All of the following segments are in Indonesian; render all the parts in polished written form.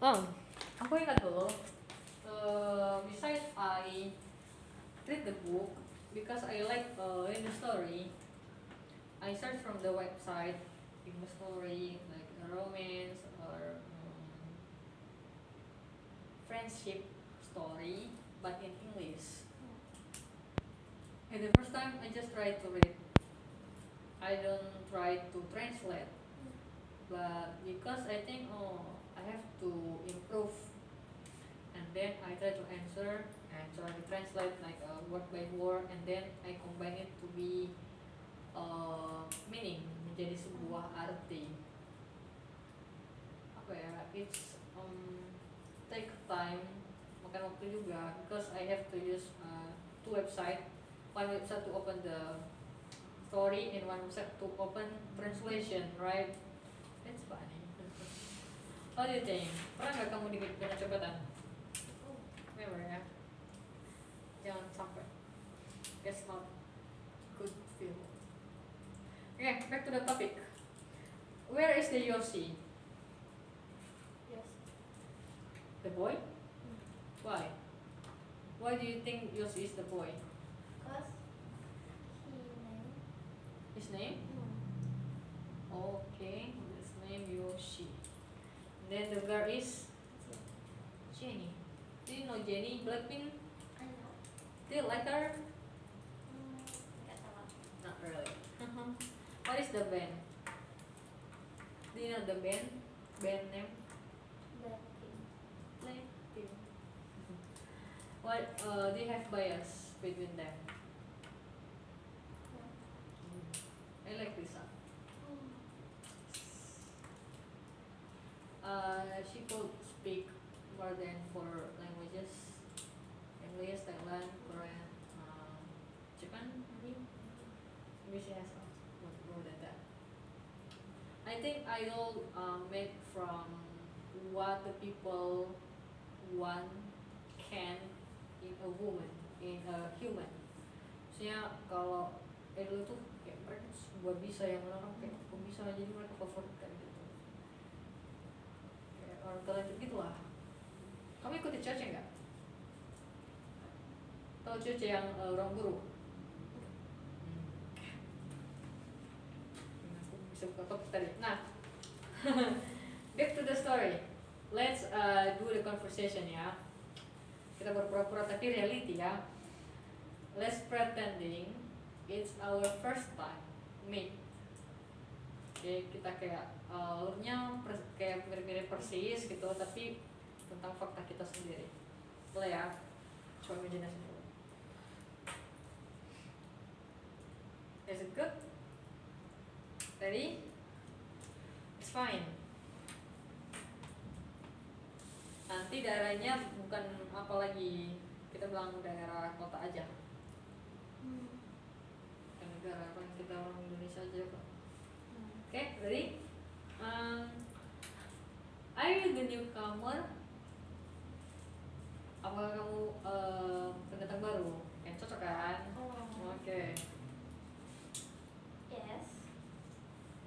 Oh, aku ingat tuh. Besides I read the book because I like in the story. I search from the website in the story like a romance or friendship story, but in English. And the first time I just try to read. I don't try to translate, but because I think I have to improve, and then I try to answer and try to translate like word by word, and then I combine it to be meaning menjadi sebuah arti. Apa ya? It's take time, makan waktu juga because I have to use two website, one website to open the story and one website to open translation, right? That's funny. What do you think? Pernah nggak kamu dikit punya copetan? Never ya. Jangan sampai. Guess not good feel. Okay, back to the topic. Where is the Yoshi? Yes. The boy? Why? Why do you think Yoshi is the boy? Cause he named. His name? Okay, his name Yoshi. Then the girl is Jennie. Do you know Jennie? Blackpink? I know. Do you like her? Nggak tahu. Not really. What is the band? Do you know the band? Band name? Blackpink. Blackpink. What do you have bias between them? I like this song. She could speak more than 4 languages: English, Thailand, Korean, Japan, maybe. Maybe she has more than that. I think idol made from what the people want can in a woman, in a human. Maksudnya kalau idol itu kayak mereka sebuah bisa yang orang kayak bisa, jadi mereka favorit kayak gitu. Kayak orang talented gitu lah. Kamu ikuti Cece nggak? Tahu Cece yang orang guru? Aku bisa buka topik tadi. Nah, back to the story. Let's do the conversation ya. Kita berpura-pura tapi reality ya. Let's pretending it's our first time meet. Oke, kita kayak alurnya kayak mirip-mirip persis gitu, tapi tentang fakta kita sendiri. Boleh ya? Coba imajinasi dulu. Is it good? Ready? It's fine. Nanti daerahnya bukan apa lagi, kita bilang daerah kota aja. Bukan negara, kan kita orang Indonesia aja kok. Okay, ready? Are you the newcomer? Apakah kamu pendatang baru? Cocok kan? Okay.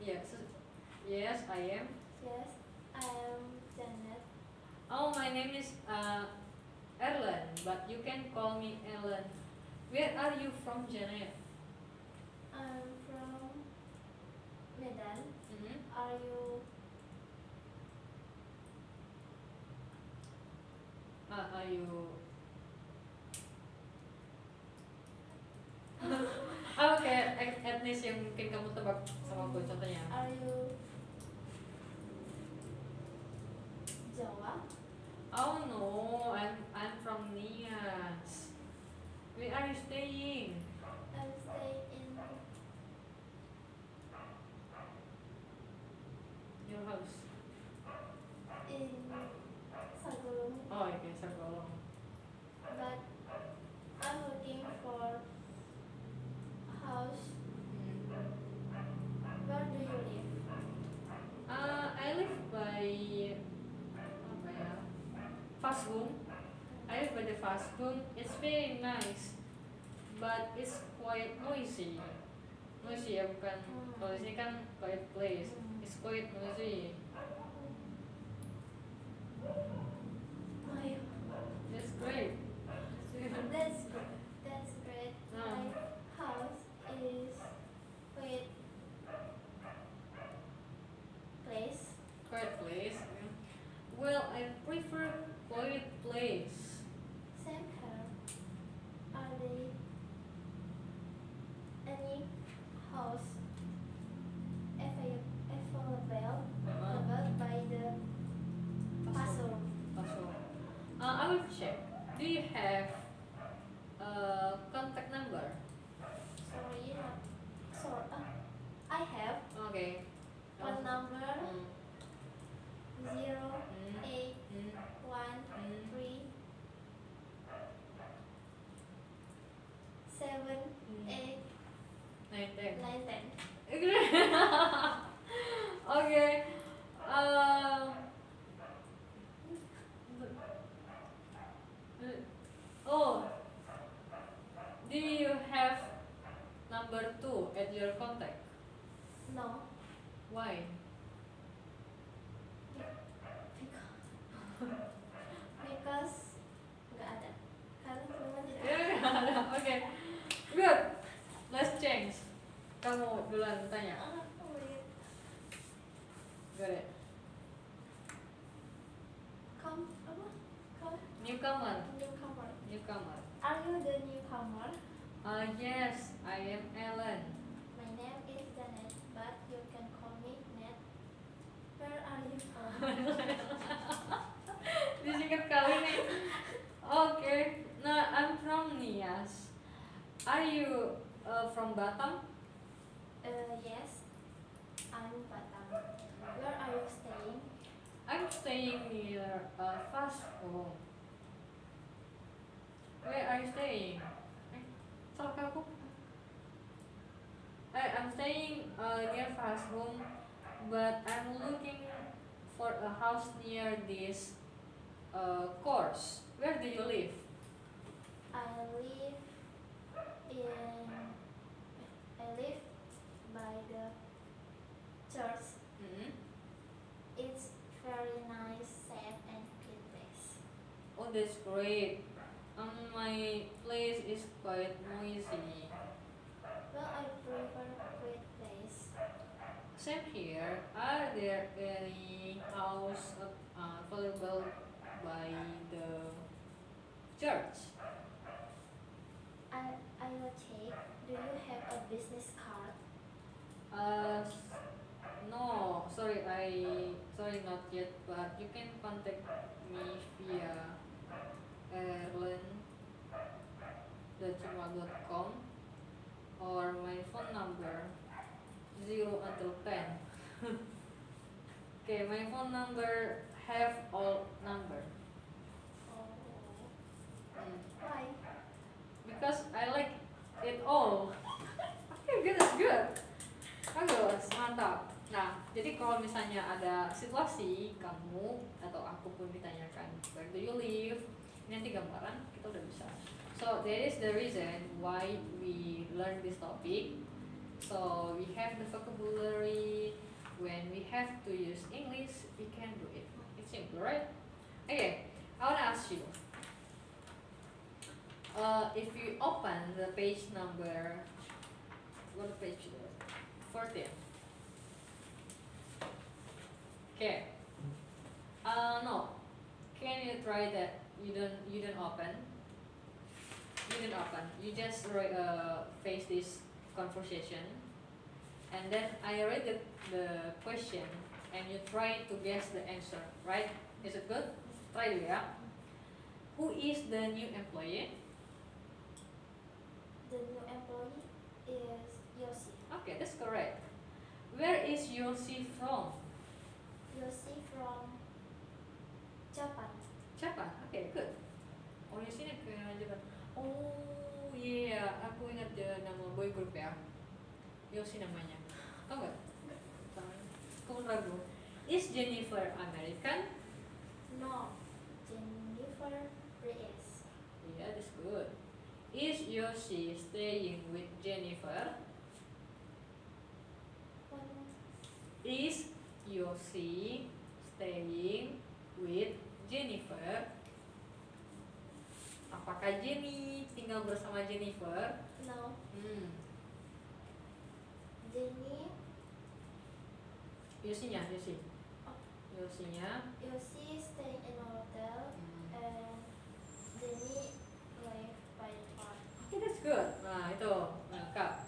Yes. Yes, I am. Yes. I am Janet. Oh, my name is Erlen, but you can call me Ellen. Where are you from, Janet? I'm from Medan. Mm-hmm. Are you? Are you? Oke, etnis yang mungkin kamu tebak sama gue, contohnya. Are you Jawa? Oh no, I'm from Nias. Where are you staying? I stay in Your house. in Sagolong. Oh, okay, Sagolong. But I'm looking for a house. Where do you live? I live by apa ya? Fasgun. I live by the Fasgun. It's very nice, but it's quite noisy. Noisy ya, bukan. Kalau di sini kan quiet place. It's quite noisy. Well, I prefer quiet place. Same here. Are there any house available by the puzzle? Puzzle. I will check. Do you have a contact number? Sorry, I have Okay. one number Mm, 0 mm, 8 mm, 1 mm, 3 7 mm. 8 9, 10. 9 10. Okay. Um. Oh, do you have number 2 at your contact? No, Why? because nggak ada. Karena semua tidak ada. Yeah, okay. Good. Let's change. Kamu duluan tanya. Wait. Got it. Apa? Newcomer. Newcomer. Newcomer. Are you the newcomer? Yes, I am Ellen. My name is Janet, but you can call me Nat. Where are you from? Disingkat kali nih. Okay. Nah, I'm from Nias. Are you from Batam? Yes, I'm Batam. Where are you staying? I'm staying near Fast Home. Where are you staying? Salah aku. I'm staying near Fast Home, but I'm looking for a house near this course. Where do you live? I live by the church. Mm-hmm. It's very nice, safe, and clean place. Oh, that's great. My place is quite noisy. Well, I prefer quiet place. Same here. Are there any house available by the church? I will check. Do you have a business card? No, sorry, not yet. But you can contact me via erlen@gmail.com or my phone number 0 until 10. Okay, my phone number have all number. Oh, Mm. why? Because I like it all. Okay, good, that's good. Bagus, mantap. Nah, jadi kalau misalnya ada situasi kamu atau aku pun ditanyakan where do you live, ini nanti gambaran kita udah bisa. So that is the reason why we learn this topic. So we have the vocabulary. When we have to use English, we can do it. It's simple, right? Okay, I wanna ask you. If you open the page number, what page? 14. Okay. No. Can you try that? You don't open. You didn't open. You just face this conversation, and then I read the question, and you try to guess the answer. Right? Is it good? Try dulu ya. Who is the new employee? The new employee is Yoshi. Okay, that's correct. Where is Yoshi from? Yoshi from Japan. Japan. Okay, good. Oh, Yoshi ini ke Japan. Oh, iya, aku ingat nama boy group ya. Yoshi namanya. Tau nggak? Kamu ragu. Is Jennifer American? No, Jennifer Reyes. Yeah, that's good. Is Yoshi staying with Jennifer? Is Yoshi staying with Jennifer? Apakah Jenny tinggal bersama Jennifer? No, Jenny. Yoshinya, Yoshi. Oh. Yoshinya Yoshi stay in a hotel and Jenny live by the park. Oke, that's good. Nah, itu lengkap.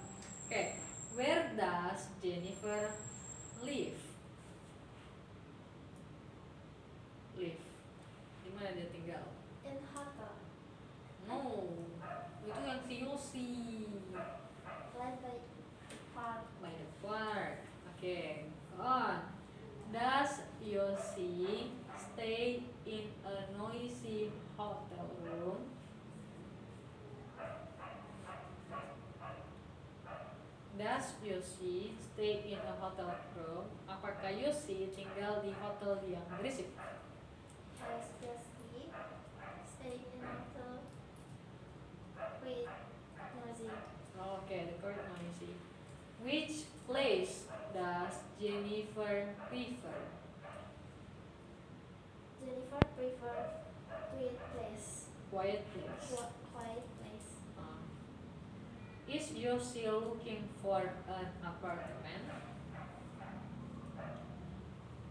Oke, where does Jennifer live? Live. Di mana dia tinggal? In hotel. No, itu yang si Yoshi. Live by the park. By the park. Oke, go on. Does Yoshi stay in a noisy hotel room? Does Yoshi stay in a hotel room? Apakah Yoshi tinggal di hotel yang berisik? Has Yoshi stay in a hotel with noisy. Okay, the correct noisy. Which place does Jennifer prefer? Jennifer prefer quiet place. Quiet place. Quiet place. Is Yoshi looking for an apartment?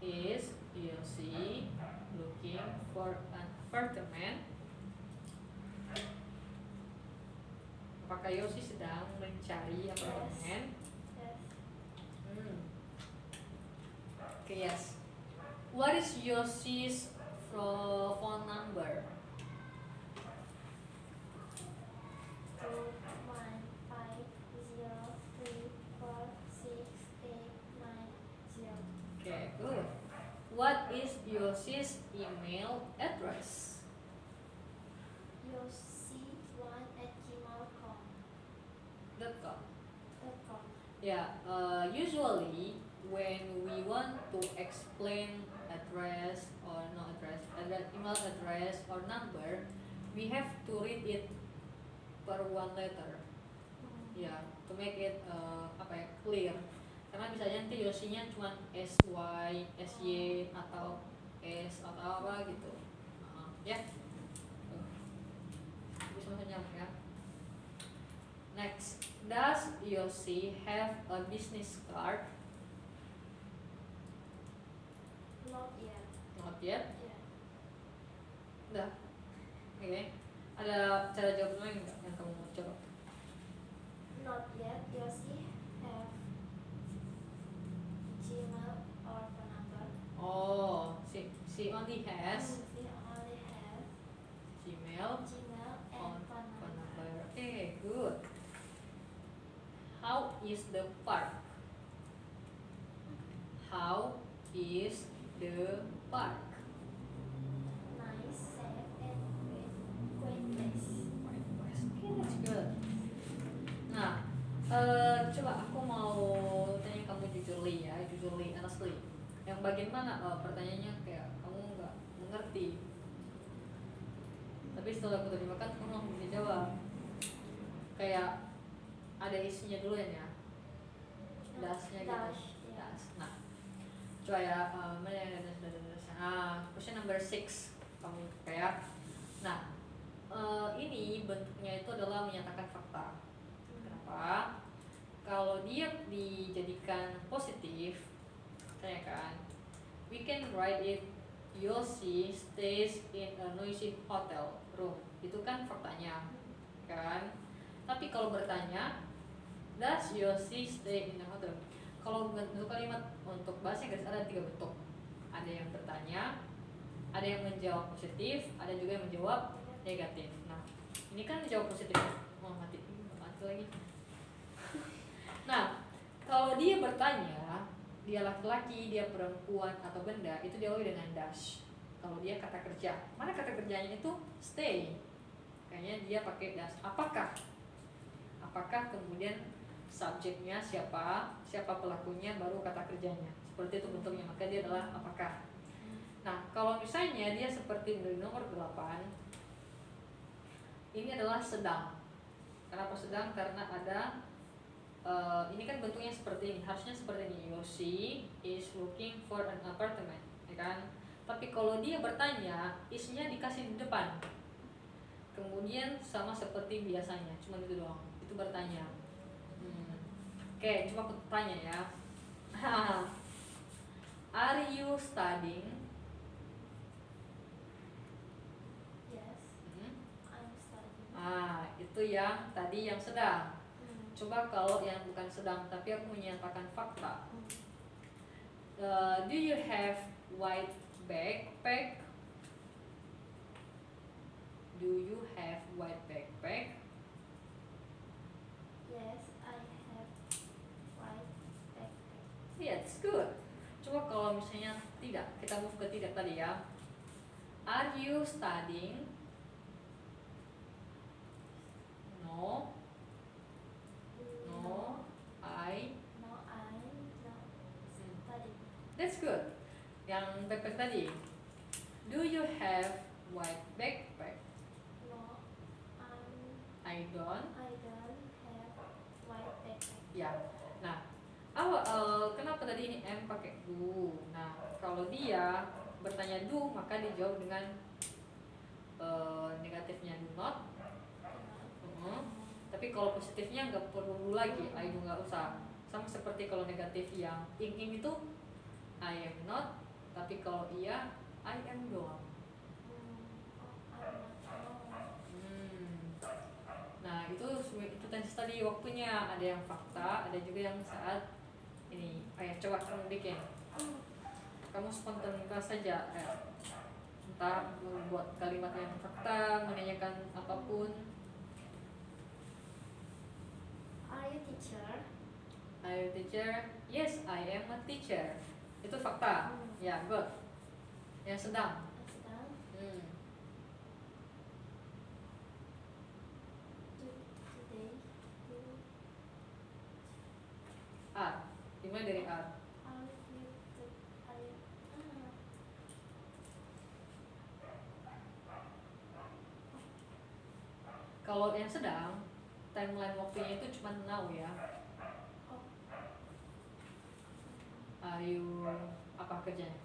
Is Yoshi looking for an apartment? Apakah Yoshi sedang mencari apartemen? Yes. Okay, yes. What is Yoshi's phone number? 215034689. Okay, good. What is Yoshi's email address? Yoshi1@gmail.com. .com. .com. Yeah, usually when we want to explain address or no address, email address or number, we have to read it per one letter. Ya, to make it clear. Karena bisa aja nanti Yoshinya cuma SY, SY atau S atau apa gitu. Ya. Bisa masuk nyamuk ya. Next, does Yoshi have a business card? Not yet. Not yet. Yeah. Udah. Oke. Ada cara jawab lain nggak yang kamu mau coba? Not yet. Yoshi have Gmail or phone number. Oh, she only has She only has Gmail Gmail on and phone phone number. number. Okay, good. How is the park? How is the park? Nice, safe, and quiet place. Okay, that's good. Nah, coba aku mau tanya kamu jujur Li ya, jujur Li, honestly. Yang bagian mana pertanyaannya kayak kamu nggak mengerti. Tapi setelah aku terjemahkan kamu langsung bisa jawab. Kayak ada isinya dulu ya, dasnya gitu. Dash, yeah. Das. Nah, coba ya, mana yang ada das. Question number 6 kamu kayak. Nah, ini bentuknya itu adalah menyatakan fakta. Kenapa? Kalau dia dijadikan positif, saya kan, we can write it Yoshi stays in a noisy hotel room. Itu kan faktanya, kan? Tapi kalau bertanya, does Yoshi stay in a hotel? Kalau bentuk kalimat untuk bahasa Inggris ada 3 bentuk. Ada yang bertanya, ada yang menjawab positif, ada juga yang menjawab negatif. Nah, ini kan menjawab positif. Oh, mati lagi. Nah, kalau dia bertanya, dia laki-laki, dia perempuan atau benda, itu diawali dengan dash. Kalau dia kata kerja, mana kata kerjanya itu stay. Kayaknya dia pakai dash. Apakah kemudian subjeknya siapa pelakunya, baru kata kerjanya. Seperti itu bentuknya, maka dia adalah apakah. Nah, kalau misalnya dia seperti dari nomor 8, ini adalah sedang. Kenapa sedang? Karena ada ini kan bentuknya seperti ini, harusnya seperti ini. Yoshi is looking for an apartment, ya kan? Tapi kalau dia bertanya, isnya dikasih di depan. Kemudian sama seperti biasanya, cuma itu doang. Itu bertanya. Oke, coba aku tanya ya. Are you studying? Itu yang tadi yang sedang. Hmm. Coba kalau yang bukan sedang tapi aku menyatakan fakta. Hmm. Do you have white backpack? Do you have white backpack? Yes, I have white backpack. Yeah, it's good. Coba kalau misalnya tidak, kita move ke tidak tadi ya. Are you studying? No. No. I. No, I'm not studying. That's good. Yang backpack tadi. Do you have white backpack? No, I don't. I don't have white backpack. Ya. Nah, kenapa tadi ini M pakai do? Nah, kalau dia bertanya do, maka dijawab dengan negatifnya do not. Tapi kalau positifnya nggak perlu do lagi, I do nggak usah. Sama seperti kalau negatif yang ing itu I am not, tapi kalau iya I am doang. Nah itu tense tadi waktunya, ada yang fakta, ada juga yang saat ini. Ayo coba kamu bikin, kamu spontan saja, entah membuat kalimat yang fakta, menanyakan apapun. Are you teacher? Are you teacher? Yes, I am a teacher. Itu fakta. Ya, good. Yang sedang. Sedang. Today. Are. Dimulai dari are. Kalau yang sedang, timeline waktunya itu cuma now ya. Are you apa kerjanya?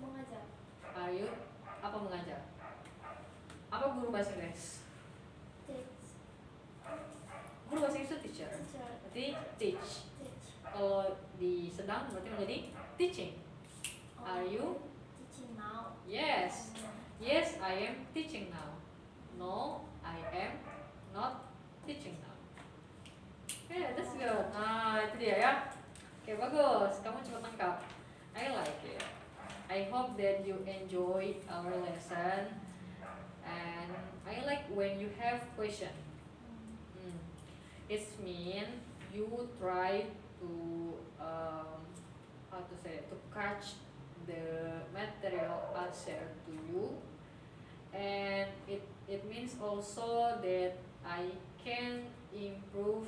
Mengajar. Are you apa mengajar? Apa guru bahasa Inggris? Teach. Guru bahasa Inggris itu teacher. Berarti teach. Kalau di sedang berarti menjadi teaching. Are you teaching now? Yes. Yes, I am teaching now. No, I am not teaching now. Yeah, that's good. Nah, itu dia ya. Oke, bagus. Kamu cepat tangkap. I like it. I hope that you enjoy our lesson. And I like when you have question. It means you try to how to say it, to catch the material answer to you, and it means also that I can improve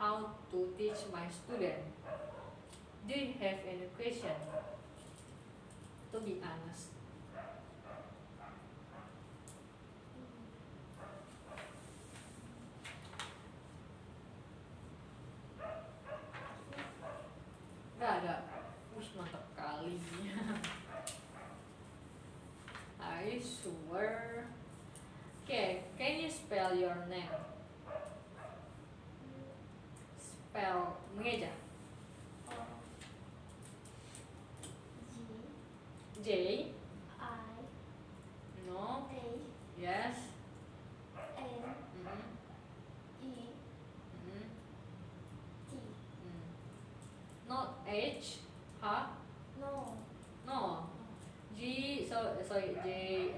how to teach my student. Do you have any question? To be honest. Gak ada. Mantap kali. I swear. Okay, can you spell your name? Spell mengeja. J. I. No. A. Yes. N. E. T. Not H. H. No. No. G. Sorry. J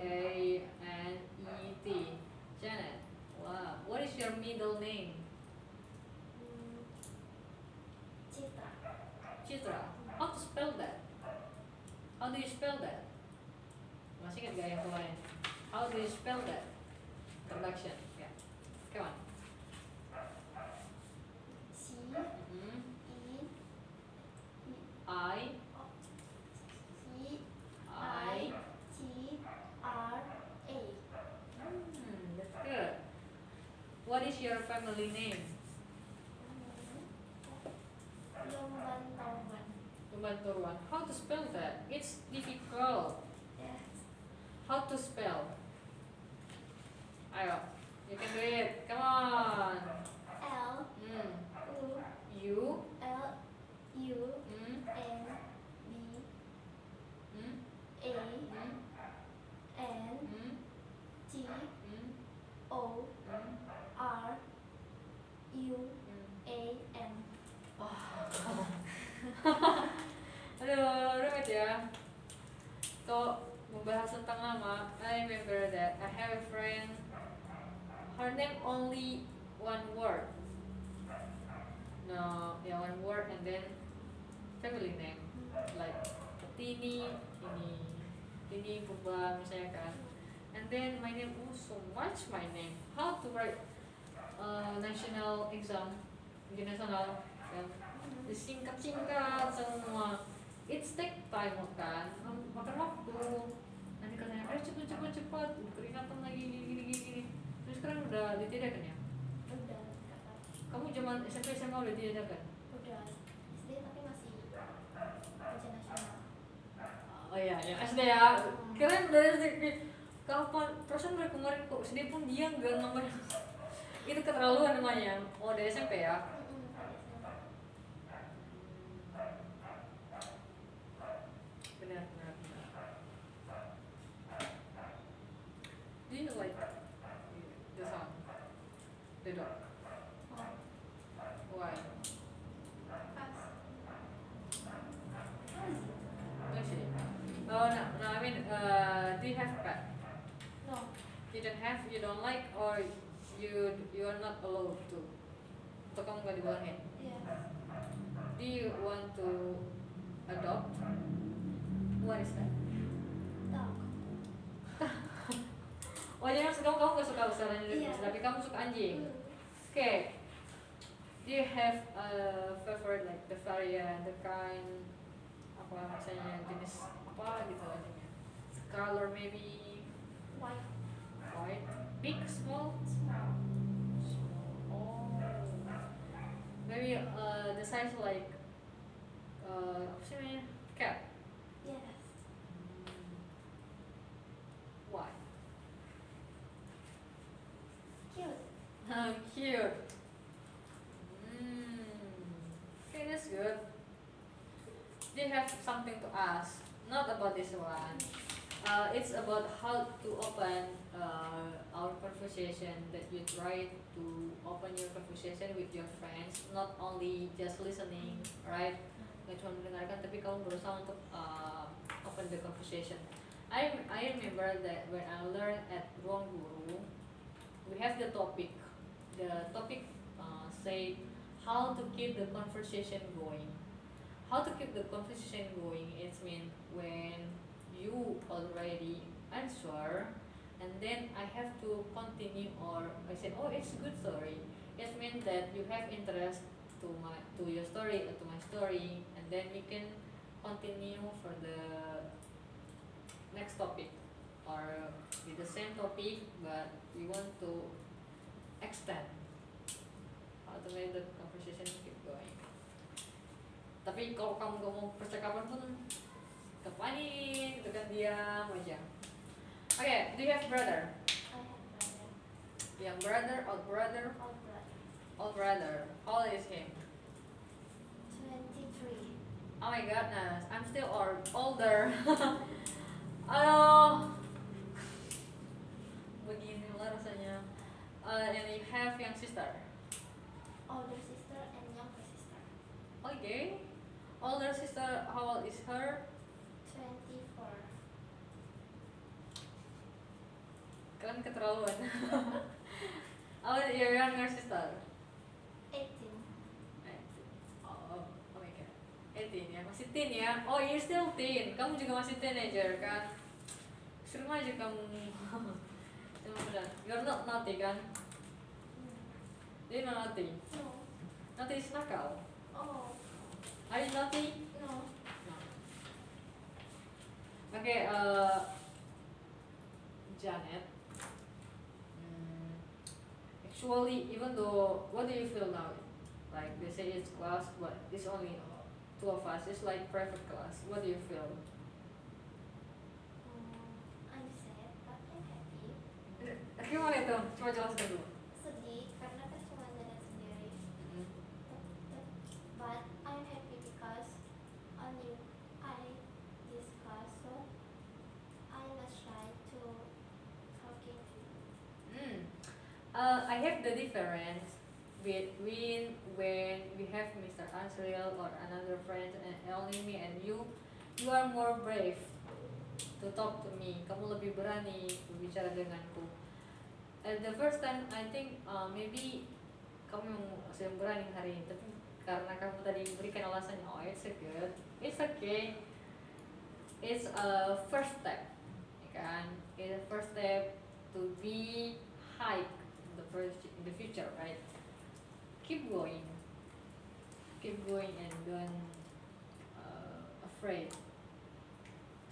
A N E T. Janet. Wow. What is your middle name? Citra. Citra. How to spell that? How do you spell that? Masih ingat gak yang kemarin? How do you spell that? Introduction. Yeah. Come on. C. E. I. C. I. T. R. A. That's good. What is your family name? Lumbantowan. Lumbantoruan. How to spell that? It's difficult. Yes. How to spell? Ayo, you can do it. Come on. L. U. U. L. U. Mm. N. B. Mm. A. Mm. N. Mm. T. Mm. O. Mm. kalau membahas tentang nama, I remember that I have a friend. Her name only one word. No, yeah, one word and then family name like Tini, Purba misalnya kan. And then my name, oh so much my name. How to write national exam, ujian nasional kan? Disingkat-singkat semua. It's take time kan, makan waktu. Nanti katanya, cepat, keringatan lagi gini. Terus sekarang udah ditiadakan ya? Udah. Kamu zaman SMP SMA udah ditiadakan? Udah. SD tapi masih ujian nasional. Oh iya, ya SD ya. Keren dari SD. Kapan? Perasaan dari kemarin kok SD pun dia nggak nomor. Itu keterlaluan namanya. Oh dari SMP ya? Benar. Do you like the song? The dog? Why? Actually, oh no, I mean, do you have pet? No. You don't have, you don't like, or you are not allowed to? Atau kamu gak dibolehin? Yes. Do you want to adopt? What is that? Dog. Oh jadi maksud kamu gak suka usahanya Iya. tapi kamu suka anjing? Okay. Do you have a favorite like the variant, the kind, apa misalnya jenis apa gitu anjingnya? Color maybe White. white, big, small? Small. Oh. Maybe the size like apa sih namanya? Cat. Yes. Why? Cute. Cute. Okay, that's good. They have something to ask. Not about this one. It's about how to open our conversation. That you try to open your conversation with your friends, not only just listening, right? Gak cuma mendengarkan, tapi kamu berusaha untuk open the conversation. I remember that when I learned at Ruang Guru, we have the topic. The topic say how to keep the conversation going. How to keep the conversation going, it means when you already answer and then I have to continue, or I said, oh it's a good story. It means that you have interest to your story or to my story, and then we can continue for the next topic or with the same topic but we want to extend how to make the conversation keep going. Tapi kalau kamu gak mau percakapan pun kepanin gitu kan, diam aja. Okay, do you have brother? I have brother. Young brother, old brother? Old brother. Old brother. How old is him? 23. Oh my goodness, I'm still older. Aduh, beginilah rasanya. And you have young sister. Older sister and younger sister. Okay. Older sister, how old is her? 24. Kalian keterlaluan. How old is your younger sister? 18. Oh my god. 18 ya, masih teen ya. Oh, you're still teen. Kamu juga masih teenager kan? Serem aja kamu. Emang benar. You're not naughty kan? Do you know naughty? No. Naughty is nakal. Oh. Are you naughty? No. No. Okay, Janet. Actually, even though, what do you feel now? Like they say it's class, but it's only two of us. It's like private class. What do you feel? I'm sad, but I'm happy. Gimana itu? Coba jelaskan dulu. Sedih karena kan cuma jalan sendiri. But I'm happy because only I discuss, so I'm not shy to talking to you. I have the difference between when we have Mr. Asriel or another friend and only me and you are more brave. to talk to me, kamu lebih berani berbicara denganku. At the first time I think maybe kamu yang berani hari ini, tapi karena kamu tadi berikan alasannya, oh it's good, it's okay, it's a first step, ya kan? It's a first step to be high in the future, right? Keep going and don't afraid.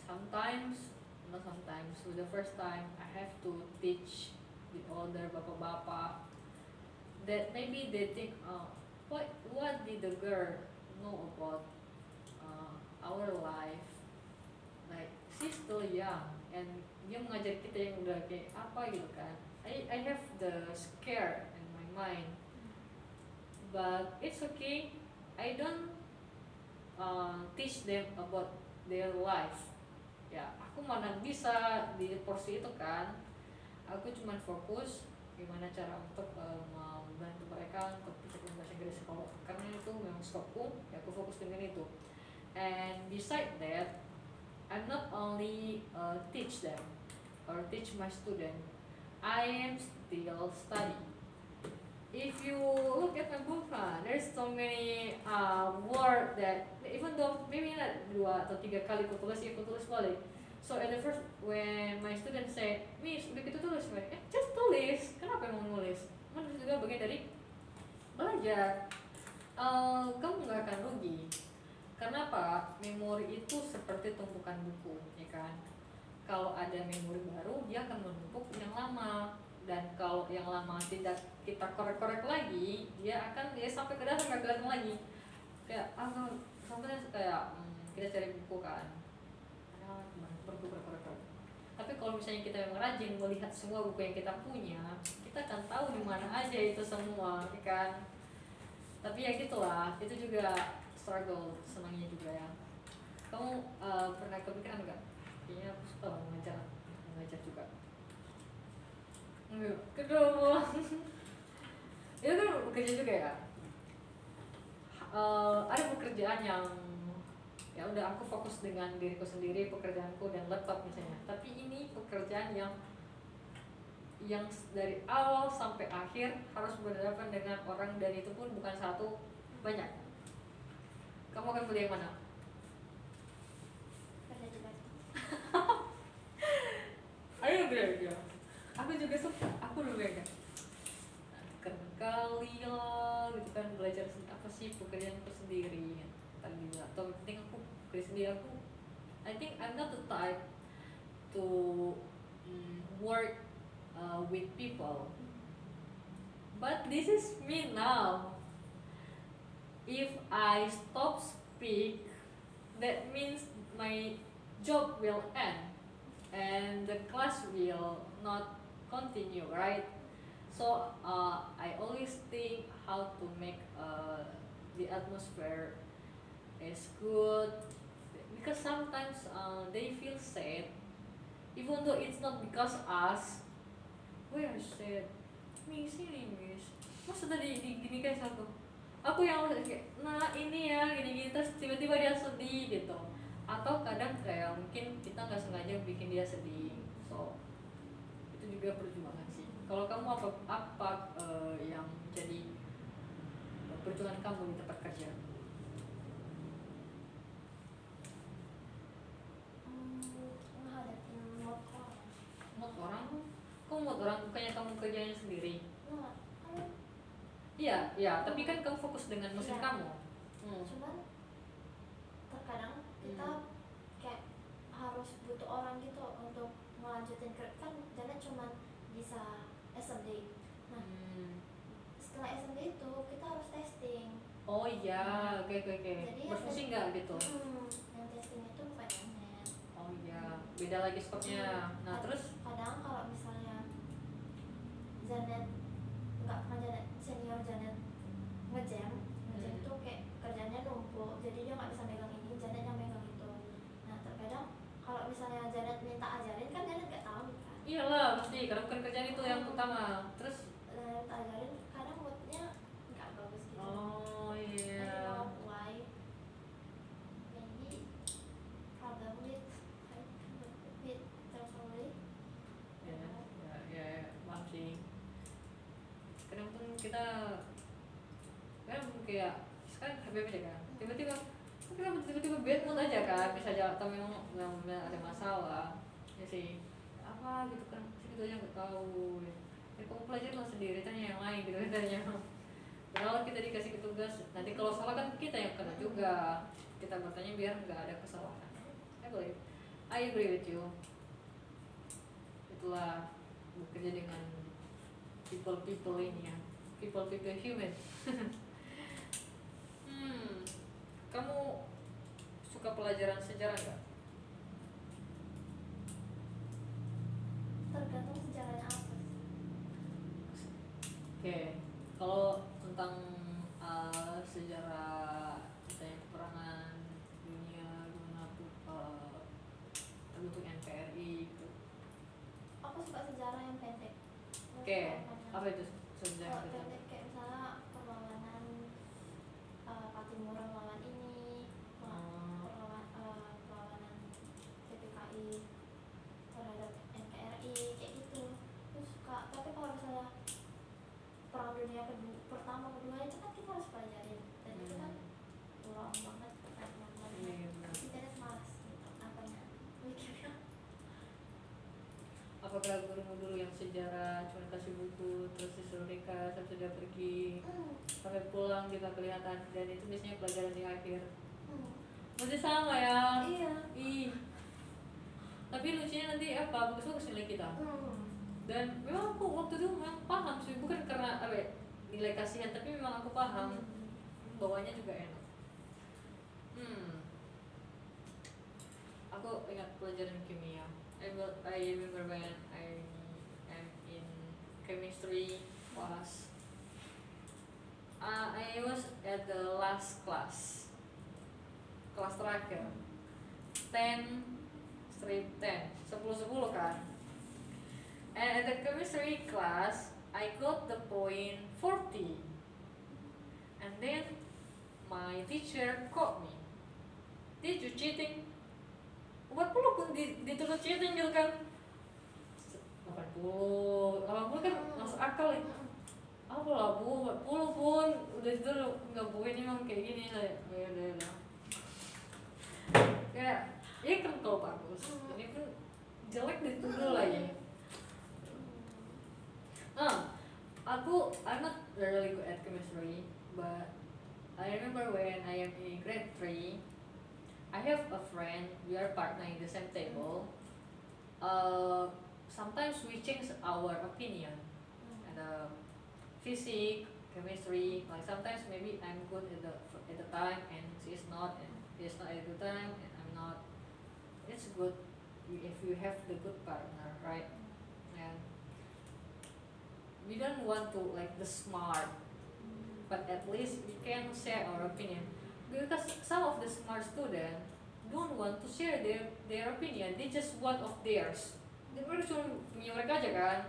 Sometimes, not sometimes, so the first time I have to teach the older bapak-bapak that maybe they think, what did the girl know about our life? Like she's still young, and dia mengajar kita yang udah kayak apa gitu kan. I have the scare in my mind, but it's okay. I don't teach them about their life. Ya, aku mana bisa di porsi itu kan. Aku cuma fokus gimana cara untuk membantu mereka untuk bisa bahasa Inggris kalau karena itu memang skopku, ya aku fokus dengan itu. And beside that, I'm not only teach them or teach my student, I am still study. If you look at my book, there's so many word that even though maybe not 2 atau 3 kali aku tulis balik. So at the first when my student say, Miss, udah kita tulis, just tulis. Kenapa mau nulis? Itu juga bagian dari belajar. Kamu nggak akan rugi. Karena apa? Memori itu seperti tumpukan buku, ya kan? Kalau ada memori baru, dia akan menumpuk yang lama. Dan kalau yang lama tidak kita korek-korek lagi, dia akan sampai ke dalam nggak kelihatan lagi. Kayak sampai kayak kita cari buku kan, berkorek-korek. Tapi kalau misalnya kita memang rajin melihat semua buku yang kita punya, kita akan tahu di mana aja itu semua, ya kan? Tapi ya gitulah, itu juga struggle, senangnya juga ya. Kamu pernah kepikiran nggak? Kayaknya aku suka mengajar juga. Kedua itu kan bekerja juga ya. Ada pekerjaan yang ya udah aku fokus dengan diriku sendiri, pekerjaanku dan laptop misalnya. Tapi ini pekerjaan yang dari awal sampai akhir harus berhadapan dengan orang, dan itu pun bukan satu, banyak. Kamu akan pilih yang mana? Ayo belajar. Aku juga suka, aku dulu ya kan. Kali lah gitu kan, belajar apa sih pekerjaanku sendiri tadi juga. Atau penting aku kerja sendiri. I think I'm not the type to work with people. But this is me now. If I stop speak, that means my job will end and the class will not continue, right? So I always think how to make the atmosphere is good, because sometimes they feel sad, even though it's not because us. We are sad. Miss ini miss, masa tadi gini kan aku yang kayak nah ini ya gini-gini, terus tiba-tiba dia sedih gitu. Atau kadang kayak mungkin kita nggak sengaja bikin dia sedih. So itu juga perjuangan sih. Kalau kamu apa yang jadi perjuangan kamu di tempat kerja? Menghadapi mood orang. Mood orang? Kok mood orang? Bukannya kamu kerjanya sendiri? Iya, Iya, tapi kan kamu fokus dengan mesin kamu. Cuman terkadang kita kayak harus butuh orang gitu untuk melanjutin kan Janet cuma bisa SMD. Nah, setelah SMD itu kita harus testing. Oh iya, oke. Jadi berfungsi nggak gitu? Yang testing itu bukan Janet. Oh iya, beda lagi skopnya. Nah terus? Kadang kalau misalnya Janet nggak pernah senior Janet ngejam itu kayak kerjanya numpuk, jadi dia nggak bisa megang ini, Janet yang megang itu. Nah terkadang kalau misalnya Janet minta ajarin kan Janet nggak tahu kan. Iyalah pasti, karena bukan kerjaan itu yang utama. Terus Janet ajarin kadang moodnya nggak bagus gitu. Oh iya. I don't know why. Maybe problem with kita kan kayak sekarang happy kan, tiba-tiba bad mood aja kan, bisa aja atau memang ada masalah ya sih, apa gitu kan, segitu aja nggak tahu ya. Kamu pelajarin lah sendiri, tanya yang lain gitu katanya. Kalau kita dikasih tugas, nanti kalau salah kan kita yang kena juga, kita bertanya biar nggak ada kesalahan. I agree with you. Itulah bekerja dengan people ini ya, people human. Kamu suka pelajaran sejarah nggak? Tergantung sejarahnya apa. Oke, kalau tentang sejarah misalnya peperangan dunia gimana tuh terbentuk NKRI gitu. Aku suka sejarah yang pendek. Oke, apa itu sejarah Kalau pendek? pendek kayak misalnya perlawanan Patimura melawan ini, perlawanan PPKI terhadap NKRI kayak gitu. Terus suka. Tapi kalau misalnya perang dunia pertama kedua itu kan kita harus pelajarin, dan itu kan luang banget banyak banget. Iya, benar. Internet malas gitu apanya mikirnya. Apakah gurumu dulu yang sejarah cuma kasih buku terus disuruh nikah sampai sudah pergi sampai pulang kita kelihatan, dan itu biasanya pelajaran di akhir. Masih sama ya. Iya. Ih. Tapi lucunya nanti apa, bagus-bagus nilai kita. Dan memang aku waktu itu memang paham sih, bukan karena apa ya, nilai kasihan, tapi memang aku paham bawahnya juga enak. Aku ingat pelajaran kimia. I remember when I am in chemistry class. I was at the last class terakhir, 10/10 10 kan. And at the chemistry class, I got the point 40. And then my teacher caught me. Did you cheating? 40 pun ditulis cheating gitu kan. 80 kan masuk akal ya. Apa lah bu, 40 pun udah itu nggak boleh nih memang kayak gini lah. Ya udah. Kayak, ya kan kalau bagus, ini pun jelek dituduh lagi. I'm not really good at chemistry, but I remember when I am in grade 3, I have a friend, we are partner in the same table. Sometimes we change our opinion, and physics, chemistry, like sometimes maybe I'm good at the time and she is not, and he is not at the time and I'm not. It's good if you have the good partner, right? And we don't want to like the smart, but at least we can share our opinion, because some of the smart students don't want to share their opinion, they just want of theirs. Mereka cuma punya mereka aja kan.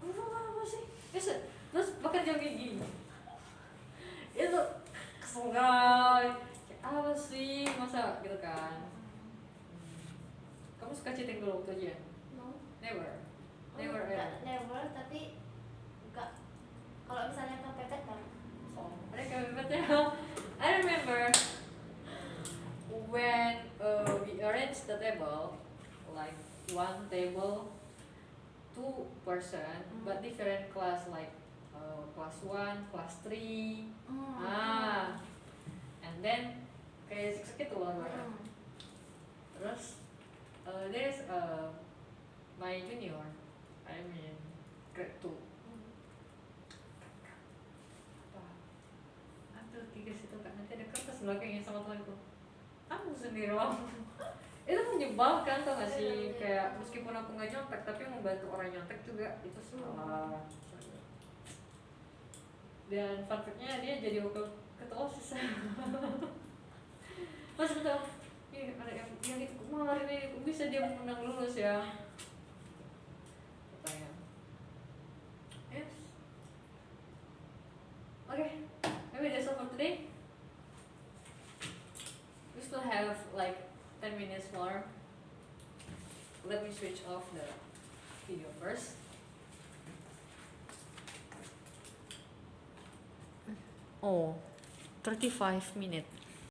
Apa sih? Terus bahkan jam kayak gini. Itu kesel kali. Kayak apa sih, masa gitu kan. Kamu suka cheating dulu waktu ujian? No. Never ever. Never, tapi enggak. Kalau misalnya kepepet kan. Ada kepepetnya. I remember when we arranged the table, like one table, 2 person, but different class, like class 1, class 3. And then kayak gitu loh. Terus there's my junior, I mean grade 2. Ambil 3 situ kan, nanti ada kertas belakangnya sama temanku. Aku sendiri loh. Itu menyebalkan tau gak sih, kayak meskipun aku nggak nyontek tapi membantu orang nyontek juga itu salah. Dan fun fact-nya dia jadi wakil ketua OSIS. Mas betul, ada yang itu kemarin ini bisa dia menang lulus ya. Pertanyaan. Yes. Okay, maybe that's all for today. We still have like 10 minutes more. Let me switch off the video first. Oh, 35 minutes.